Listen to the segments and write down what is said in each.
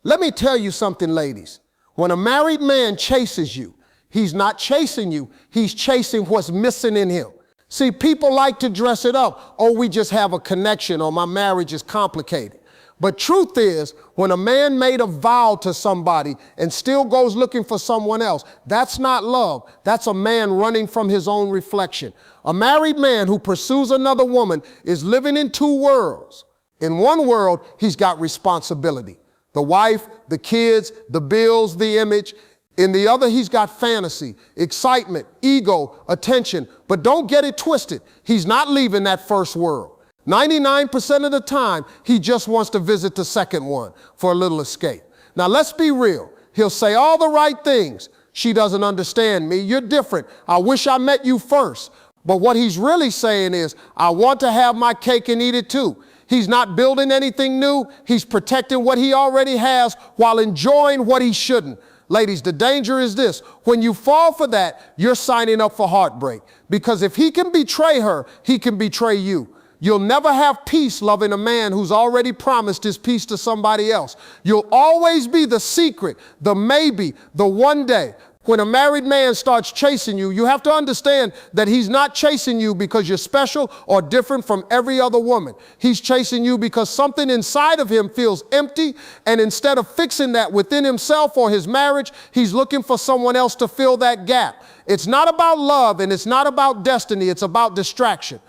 Let me tell you something, ladies. When a married man chases you, he's not chasing you, he's chasing what's missing in him. See, people like to dress it up. Oh, we just have a connection, or my marriage is complicated. But truth is, when a man made a vow to somebody and still goes looking for someone else, that's not love. That's a man running from his own reflection. A married man who pursues another woman is living in two worlds. In one world, he's got responsibility. The wife, the kids, the bills, the image. In the other, he's got fantasy, excitement, ego, attention. But don't get it twisted. He's not leaving that first world. 99% of the time, he just wants to visit the second one for a little escape. Now, let's be real. He'll say all the right things. She doesn't understand me. You're different. I wish I met you first. But what he's really saying is, I want to have my cake and eat it too. He's not building anything new. He's protecting what he already has while enjoying what he shouldn't. Ladies, the danger is this. When you fall for that, you're signing up for heartbreak. Because if he can betray her, he can betray you. You'll never have peace loving a man who's already promised his peace to somebody else. You'll always be the secret, the maybe, the one day. When a married man starts chasing you, you have to understand that he's not chasing you because you're special or different from every other woman. He's chasing you because something inside of him feels empty, and instead of fixing that within himself or his marriage, he's looking for someone else to fill that gap. It's not about love and it's not about destiny, it's about distraction.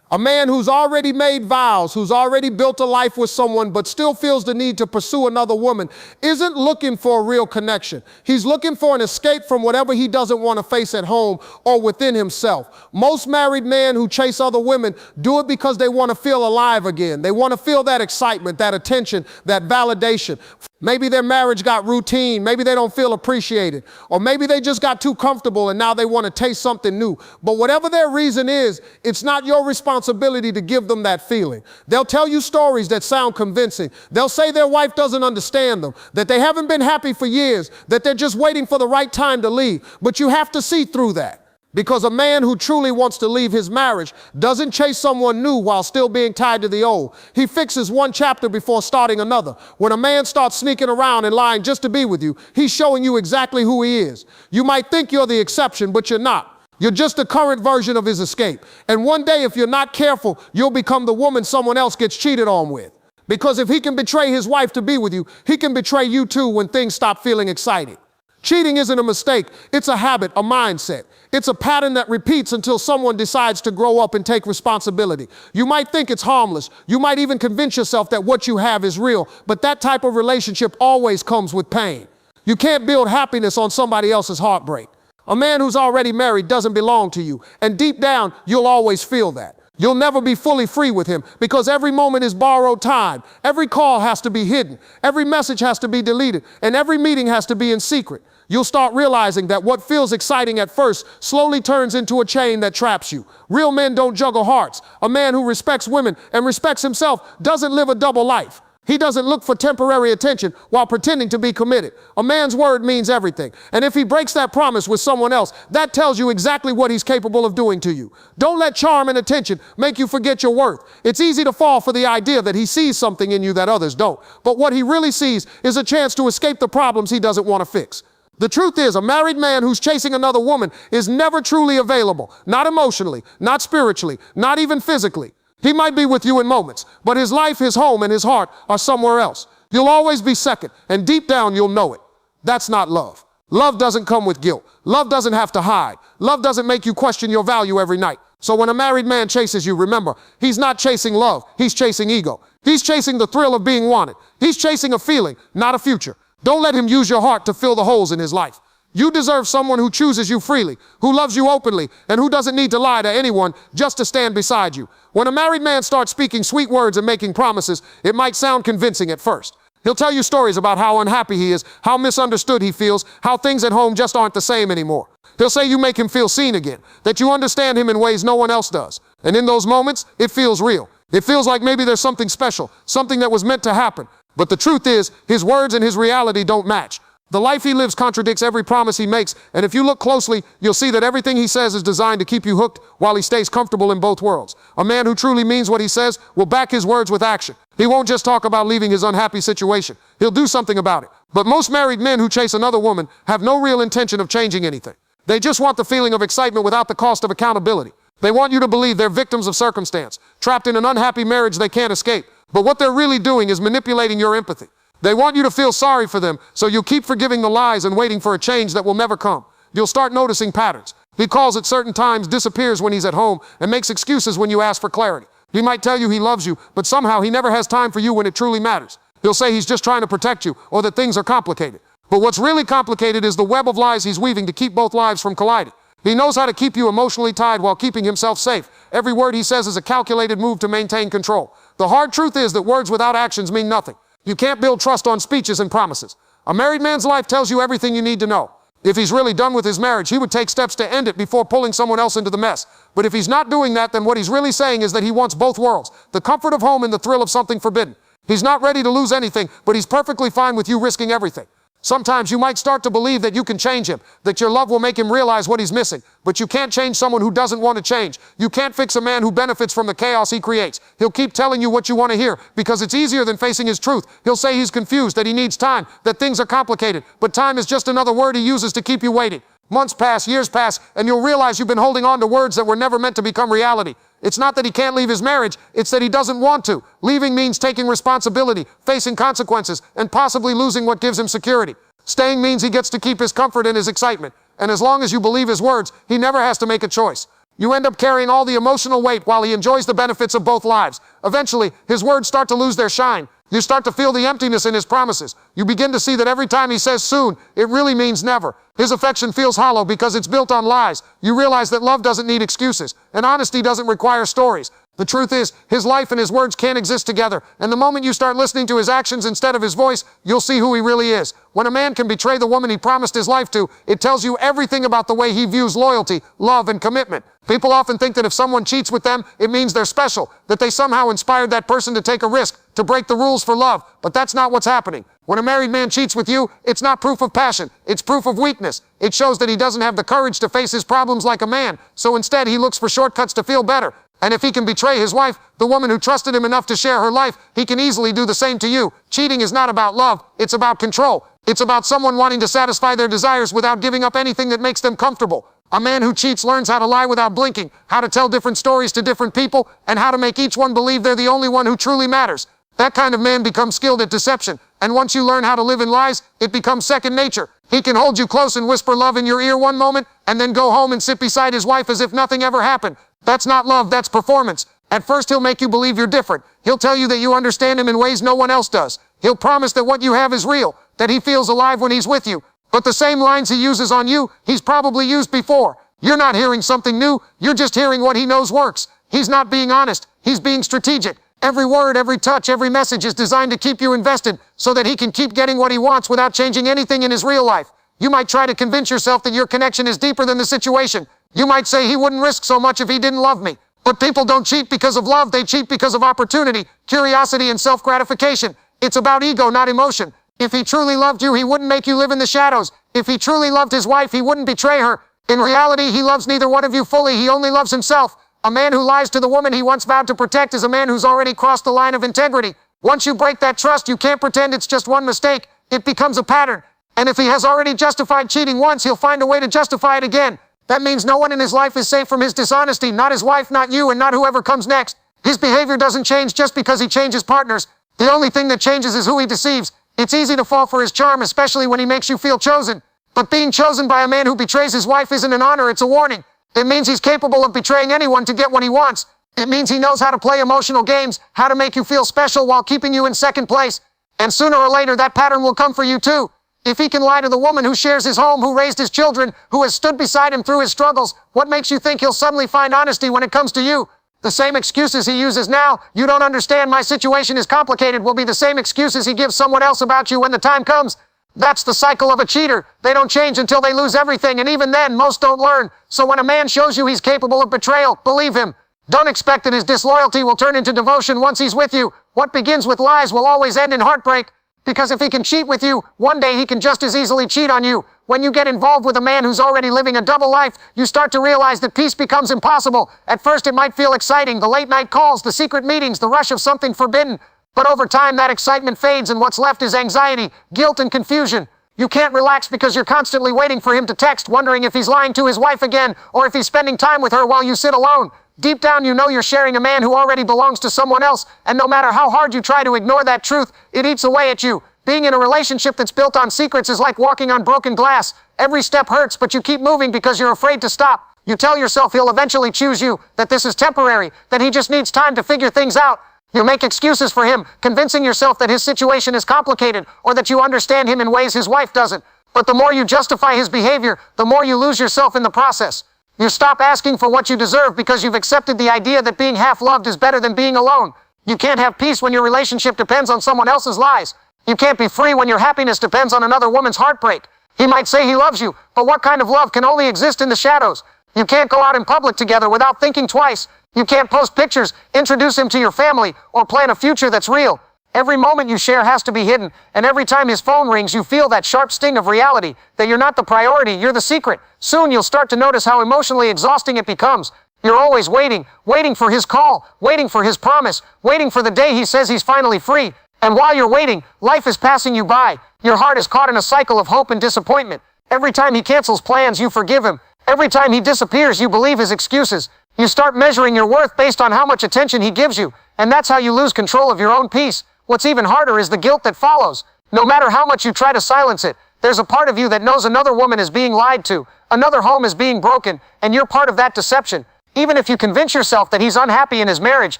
A man who's already made vows, who's already built a life with someone, but still feels the need to pursue another woman, isn't looking for a real connection. He's looking for an escape from whatever he doesn't want to face at home or within himself. Most married men who chase other women do it because they want to feel alive again. They want to feel that excitement, that attention, that validation. Maybe their marriage got routine. Maybe they don't feel appreciated. Or maybe they just got too comfortable and now they want to taste something new. But whatever their reason is, it's not your responsibility to give them that feeling. They'll tell you stories that sound convincing. They'll say their wife doesn't understand them, that they haven't been happy for years, that they're just waiting for the right time to leave. But you have to see through that. Because a man who truly wants to leave his marriage doesn't chase someone new while still being tied to the old. He fixes one chapter before starting another. When a man starts sneaking around and lying just to be with you, he's showing you exactly who he is. You might think you're the exception, but you're not. You're just the current version of his escape. And one day, if you're not careful, you'll become the woman someone else gets cheated on with. Because if he can betray his wife to be with you, he can betray you too when things stop feeling exciting. Cheating isn't a mistake. It's a habit, a mindset. It's a pattern that repeats until someone decides to grow up and take responsibility. You might think it's harmless. You might even convince yourself that what you have is real, but that type of relationship always comes with pain. You can't build happiness on somebody else's heartbreak. A man who's already married doesn't belong to you, and deep down, you'll always feel that. You'll never be fully free with him because every moment is borrowed time. Every call has to be hidden. Every message has to be deleted, and every meeting has to be in secret. You'll start realizing that what feels exciting at first slowly turns into a chain that traps you. Real men don't juggle hearts. A man who respects women and respects himself doesn't live a double life. He doesn't look for temporary attention while pretending to be committed. A man's word means everything. And if he breaks that promise with someone else, that tells you exactly what he's capable of doing to you. Don't let charm and attention make you forget your worth. It's easy to fall for the idea that he sees something in you that others don't. But what he really sees is a chance to escape the problems he doesn't want to fix. The truth is, a married man who's chasing another woman is never truly available. Not emotionally, not spiritually, not even physically. He might be with you in moments, but his life, his home, and his heart are somewhere else. You'll always be second, and deep down you'll know it. That's not love. Love doesn't come with guilt. Love doesn't have to hide. Love doesn't make you question your value every night. So when a married man chases you, remember, he's not chasing love, he's chasing ego. He's chasing the thrill of being wanted. He's chasing a feeling, not a future. Don't let him use your heart to fill the holes in his life. You deserve someone who chooses you freely, who loves you openly, and who doesn't need to lie to anyone just to stand beside you. When a married man starts speaking sweet words and making promises, it might sound convincing at first. He'll tell you stories about how unhappy he is, how misunderstood he feels, how things at home just aren't the same anymore. He'll say you make him feel seen again, that you understand him in ways no one else does. And in those moments, it feels real. It feels like maybe there's something special, something that was meant to happen. But the truth is, his words and his reality don't match. The life he lives contradicts every promise he makes, and if you look closely, you'll see that everything he says is designed to keep you hooked while he stays comfortable in both worlds. A man who truly means what he says will back his words with action. He won't just talk about leaving his unhappy situation. He'll do something about it. But most married men who chase another woman have no real intention of changing anything. They just want the feeling of excitement without the cost of accountability. They want you to believe they're victims of circumstance, trapped in an unhappy marriage they can't escape. But what they're really doing is manipulating your empathy. They want you to feel sorry for them, so you'll keep forgiving the lies and waiting for a change that will never come. You'll start noticing patterns. He calls at certain times, disappears when he's at home, and makes excuses when you ask for clarity. He might tell you he loves you, but somehow he never has time for you when it truly matters. He'll say he's just trying to protect you, or that things are complicated. But what's really complicated is the web of lies he's weaving to keep both lives from colliding. He knows how to keep you emotionally tied while keeping himself safe. Every word he says is a calculated move to maintain control. The hard truth is that words without actions mean nothing. You can't build trust on speeches and promises. A married man's life tells you everything you need to know. If he's really done with his marriage, he would take steps to end it before pulling someone else into the mess. But if he's not doing that, then what he's really saying is that he wants both worlds, the comfort of home and the thrill of something forbidden. He's not ready to lose anything, but he's perfectly fine with you risking everything. Sometimes you might start to believe that you can change him, that your love will make him realize what he's missing. But you can't change someone who doesn't want to change. You can't fix a man who benefits from the chaos he creates. He'll keep telling you what you want to hear because it's easier than facing his truth. He'll say he's confused, that he needs time, that things are complicated. But time is just another word he uses to keep you waiting. Months pass, years pass, and you'll realize you've been holding on to words that were never meant to become reality. It's not that he can't leave his marriage, it's that he doesn't want to. Leaving means taking responsibility, facing consequences, and possibly losing what gives him security. Staying means he gets to keep his comfort and his excitement. And as long as you believe his words, he never has to make a choice. You end up carrying all the emotional weight while he enjoys the benefits of both lives. Eventually, his words start to lose their shine. You start to feel the emptiness in his promises. You begin to see that every time he says soon, it really means never. His affection feels hollow because it's built on lies. You realize that love doesn't need excuses, and honesty doesn't require stories. The truth is, his life and his words can't exist together, and the moment you start listening to his actions instead of his voice, you'll see who he really is. When a man can betray the woman he promised his life to, it tells you everything about the way he views loyalty, love, and commitment. People often think that if someone cheats with them, it means they're special, that they somehow inspired that person to take a risk, to break the rules for love, but that's not what's happening. When a married man cheats with you, it's not proof of passion, it's proof of weakness. It shows that he doesn't have the courage to face his problems like a man, so instead he looks for shortcuts to feel better. And if he can betray his wife, the woman who trusted him enough to share her life, he can easily do the same to you. Cheating is not about love, it's about control. It's about someone wanting to satisfy their desires without giving up anything that makes them comfortable. A man who cheats learns how to lie without blinking, how to tell different stories to different people, and how to make each one believe they're the only one who truly matters. That kind of man becomes skilled at deception, and once you learn how to live in lies, it becomes second nature. He can hold you close and whisper love in your ear one moment, and then go home and sit beside his wife as if nothing ever happened. That's not love, that's performance. At first he'll make you believe you're different. He'll tell you that you understand him in ways no one else does. He'll promise that what you have is real, that he feels alive when he's with you. But the same lines he uses on you, he's probably used before. You're not hearing something new, you're just hearing what he knows works. He's not being honest, he's being strategic. Every word, every touch, every message is designed to keep you invested so that he can keep getting what he wants without changing anything in his real life. You might try to convince yourself that your connection is deeper than the situation. You might say he wouldn't risk so much if he didn't love me. But people don't cheat because of love, they cheat because of opportunity, curiosity, and self-gratification. It's about ego, not emotion. If he truly loved you, he wouldn't make you live in the shadows. If he truly loved his wife, he wouldn't betray her. In reality, he loves neither one of you fully, he only loves himself. A man who lies to the woman he once vowed to protect is a man who's already crossed the line of integrity. Once you break that trust, you can't pretend it's just one mistake. It becomes a pattern. And if he has already justified cheating once, he'll find a way to justify it again. That means no one in his life is safe from his dishonesty, not his wife, not you, and not whoever comes next. His behavior doesn't change just because he changes partners. The only thing that changes is who he deceives. It's easy to fall for his charm, especially when he makes you feel chosen. But being chosen by a man who betrays his wife isn't an honor, it's a warning. It means he's capable of betraying anyone to get what he wants. It means he knows how to play emotional games, how to make you feel special while keeping you in second place. And sooner or later, that pattern will come for you too. If he can lie to the woman who shares his home, who raised his children, who has stood beside him through his struggles, what makes you think he'll suddenly find honesty when it comes to you? The same excuses he uses now, you don't understand, my situation is complicated, will be the same excuses he gives someone else about you when the time comes. That's the cycle of a cheater. They don't change until they lose everything, and even then, most don't learn. So when a man shows you he's capable of betrayal, believe him. Don't expect that his disloyalty will turn into devotion once he's with you. What begins with lies will always end in heartbreak. Because if he can cheat with you, one day he can just as easily cheat on you. When you get involved with a man who's already living a double life, you start to realize that peace becomes impossible. At first it might feel exciting, the late night calls, the secret meetings, the rush of something forbidden. But over time that excitement fades and what's left is anxiety, guilt, and confusion. You can't relax because you're constantly waiting for him to text, wondering if he's lying to his wife again, or if he's spending time with her while you sit alone. Deep down you know you're sharing a man who already belongs to someone else, and no matter how hard you try to ignore that truth, it eats away at you. Being in a relationship that's built on secrets is like walking on broken glass. Every step hurts, but you keep moving because you're afraid to stop. You tell yourself he'll eventually choose you, that this is temporary, that he just needs time to figure things out. You make excuses for him, convincing yourself that his situation is complicated, or that you understand him in ways his wife doesn't. But the more you justify his behavior, the more you lose yourself in the process. You stop asking for what you deserve because you've accepted the idea that being half-loved is better than being alone. You can't have peace when your relationship depends on someone else's lies. You can't be free when your happiness depends on another woman's heartbreak. He might say he loves you, but what kind of love can only exist in the shadows? You can't go out in public together without thinking twice. You can't post pictures, introduce him to your family, or plan a future that's real. Every moment you share has to be hidden, and every time his phone rings, you feel that sharp sting of reality, that you're not the priority, you're the secret. Soon you'll start to notice how emotionally exhausting it becomes. You're always waiting for his call, waiting for his promise, waiting for the day he says he's finally free. And while you're waiting, life is passing you by. Your heart is caught in a cycle of hope and disappointment. Every time he cancels plans, you forgive him. Every time he disappears, you believe his excuses. You start measuring your worth based on how much attention he gives you, and that's how you lose control of your own peace. What's even harder is the guilt that follows. No matter how much you try to silence it, there's a part of you that knows another woman is being lied to, another home is being broken, and you're part of that deception. Even if you convince yourself that he's unhappy in his marriage,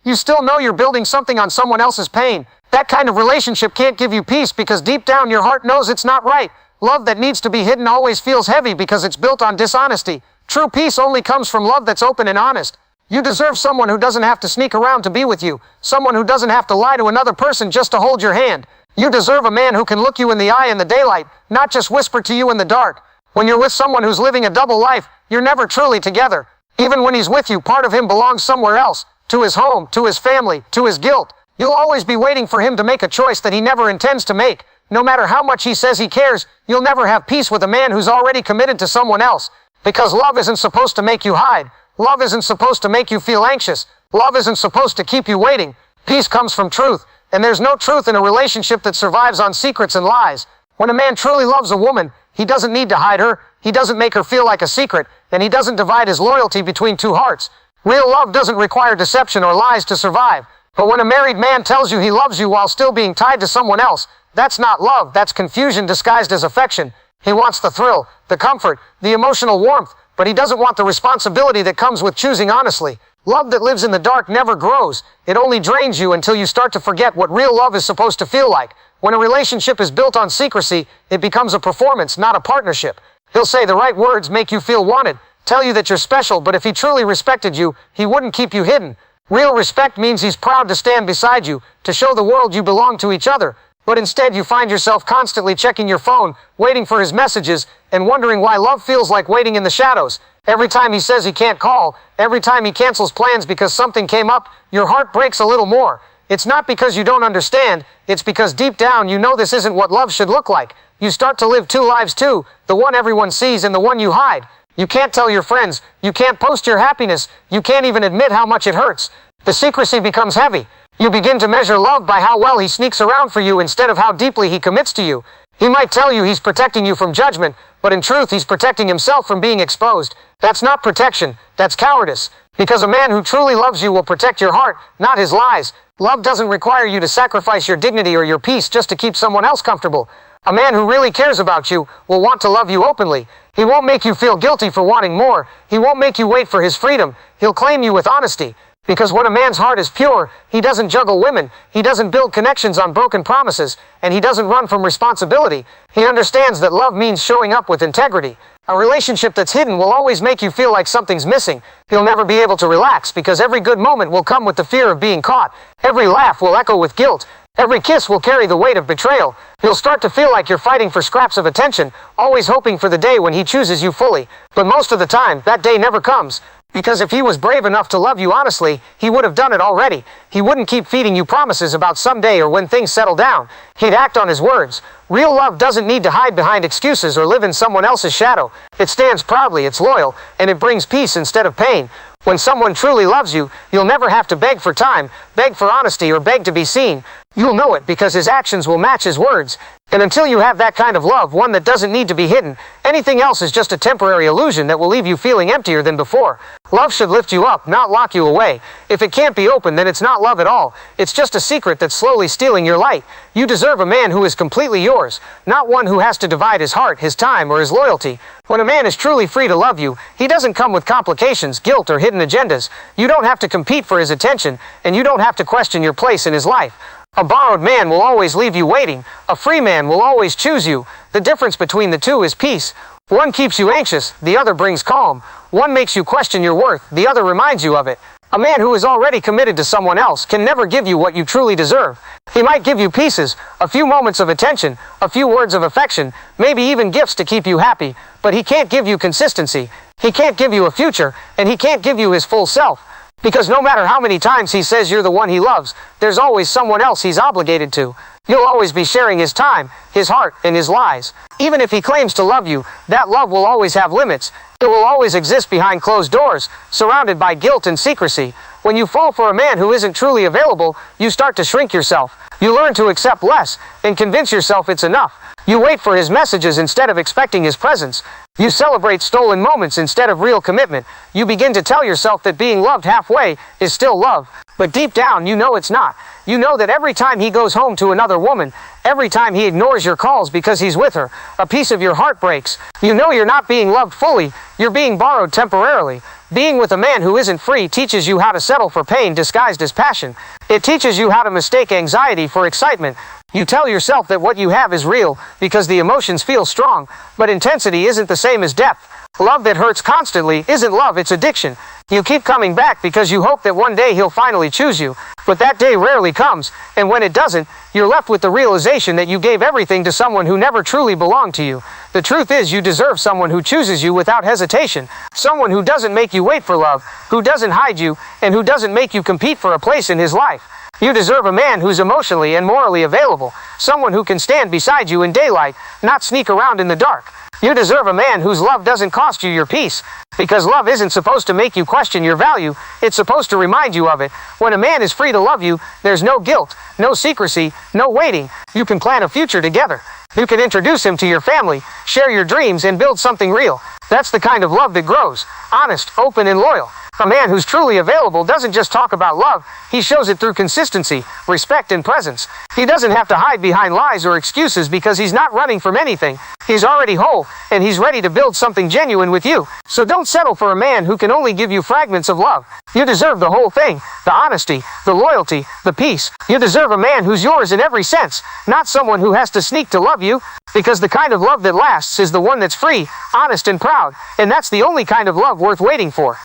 you still know you're building something on someone else's pain. That kind of relationship can't give you peace because deep down your heart knows it's not right. Love that needs to be hidden always feels heavy because it's built on dishonesty. True peace only comes from love that's open and honest. You deserve someone who doesn't have to sneak around to be with you, someone who doesn't have to lie to another person just to hold your hand. You deserve a man who can look you in the eye in the daylight, not just whisper to you in the dark. When you're with someone who's living a double life, you're never truly together. Even when he's with you, part of him belongs somewhere else, to his home, to his family, to his guilt. You'll always be waiting for him to make a choice that he never intends to make. No matter how much he says he cares, you'll never have peace with a man who's already committed to someone else. Because love isn't supposed to make you hide. Love isn't supposed to make you feel anxious. Love isn't supposed to keep you waiting. Peace comes from truth, and there's no truth in a relationship that survives on secrets and lies. When a man truly loves a woman, he doesn't need to hide her, he doesn't make her feel like a secret, and he doesn't divide his loyalty between two hearts. Real love doesn't require deception or lies to survive. But when a married man tells you he loves you while still being tied to someone else, that's not love, that's confusion disguised as affection. He wants the thrill, the comfort, the emotional warmth, but he doesn't want the responsibility that comes with choosing honestly. Love that lives in the dark never grows. It only drains you until you start to forget what real love is supposed to feel like. When a relationship is built on secrecy, it becomes a performance, not a partnership. He'll say the right words, make you feel wanted, tell you that you're special, but if he truly respected you, he wouldn't keep you hidden. Real respect means he's proud to stand beside you, to show the world you belong to each other. But instead you find yourself constantly checking your phone, waiting for his messages, and wondering why love feels like waiting in the shadows. Every time he says he can't call, every time he cancels plans because something came up, your heart breaks a little more. It's not because you don't understand, it's because deep down you know this isn't what love should look like. You start to live two lives too, the one everyone sees and the one you hide. You can't tell your friends, you can't post your happiness, you can't even admit how much it hurts. The secrecy becomes heavy. You begin to measure love by how well he sneaks around for you instead of how deeply he commits to you. He might tell you he's protecting you from judgment, but in truth he's protecting himself from being exposed. That's not protection, that's cowardice. Because a man who truly loves you will protect your heart, not his lies. Love doesn't require you to sacrifice your dignity or your peace just to keep someone else comfortable. A man who really cares about you will want to love you openly. He won't make you feel guilty for wanting more. He won't make you wait for his freedom. He'll claim you with honesty. Because when a man's heart is pure, he doesn't juggle women, he doesn't build connections on broken promises, and he doesn't run from responsibility. He understands that love means showing up with integrity. A relationship that's hidden will always make you feel like something's missing. You'll never be able to relax because every good moment will come with the fear of being caught. Every laugh will echo with guilt. Every kiss will carry the weight of betrayal. You'll start to feel like you're fighting for scraps of attention, always hoping for the day when he chooses you fully. But most of the time, that day never comes. Because if he was brave enough to love you honestly, he would have done it already. He wouldn't keep feeding you promises about someday or when things settle down. He'd act on his words. Real love doesn't need to hide behind excuses or live in someone else's shadow. It stands proudly, it's loyal, and it brings peace instead of pain. When someone truly loves you, you'll never have to beg for time, beg for honesty, or beg to be seen. You'll know it because his actions will match his words. And until you have that kind of love, one that doesn't need to be hidden, anything else is just a temporary illusion that will leave you feeling emptier than before. Love should lift you up, not lock you away. If it can't be open, then it's not love at all. It's just a secret that's slowly stealing your light. You deserve a man who is completely yours, not one who has to divide his heart, his time, or his loyalty. When a man is truly free to love you, he doesn't come with complications, guilt, or hidden agendas. You don't have to compete for his attention, and you don't have to question your place in his life. A borrowed man will always leave you waiting. A free man will always choose you. The difference between the two is peace. One keeps you anxious, the other brings calm. One makes you question your worth, the other reminds you of it. A man who is already committed to someone else can never give you what you truly deserve. He might give you pieces, a few moments of attention, a few words of affection, maybe even gifts to keep you happy, but he can't give you consistency. He can't give you a future, and he can't give you his full self. Because no matter how many times he says you're the one he loves, there's always someone else he's obligated to. You'll always be sharing his time, his heart, and his lies. Even if he claims to love you, that love will always have limits. It will always exist behind closed doors, surrounded by guilt and secrecy. When you fall for a man who isn't truly available, you start to shrink yourself. You learn to accept less and convince yourself it's enough. You wait for his messages instead of expecting his presence. You celebrate stolen moments instead of real commitment. You begin to tell yourself that being loved halfway is still love. But deep down, you know it's not. You know that every time he goes home to another woman, every time he ignores your calls because he's with her, a piece of your heart breaks. You know you're not being loved fully. You're being borrowed temporarily. Being with a man who isn't free teaches you how to settle for pain disguised as passion. It teaches you how to mistake anxiety for excitement. You tell yourself that what you have is real because the emotions feel strong, but intensity isn't the same as depth. Love that hurts constantly isn't love, it's addiction. You keep coming back because you hope that one day he'll finally choose you, but that day rarely comes, and when it doesn't, you're left with the realization that you gave everything to someone who never truly belonged to you. The truth is, you deserve someone who chooses you without hesitation, someone who doesn't make you wait for love, who doesn't hide you, and who doesn't make you compete for a place in his life. You deserve a man who's emotionally and morally available, someone who can stand beside you in daylight, not sneak around in the dark. You deserve a man whose love doesn't cost you your peace, because love isn't supposed to make you question your value, it's supposed to remind you of it. When a man is free to love you, there's no guilt, no secrecy, no waiting. You can plan a future together. You can introduce him to your family, share your dreams, and build something real. That's the kind of love that grows, honest, open, and loyal. A man who's truly available doesn't just talk about love, he shows it through consistency, respect, and presence. He doesn't have to hide behind lies or excuses because he's not running from anything. He's already whole, and he's ready to build something genuine with you. So don't settle for a man who can only give you fragments of love. You deserve the whole thing, the honesty, the loyalty, the peace. You deserve a man who's yours in every sense, not someone who has to sneak to love you, because the kind of love that lasts is the one that's free, honest, and proud, and that's the only kind of love worth waiting for.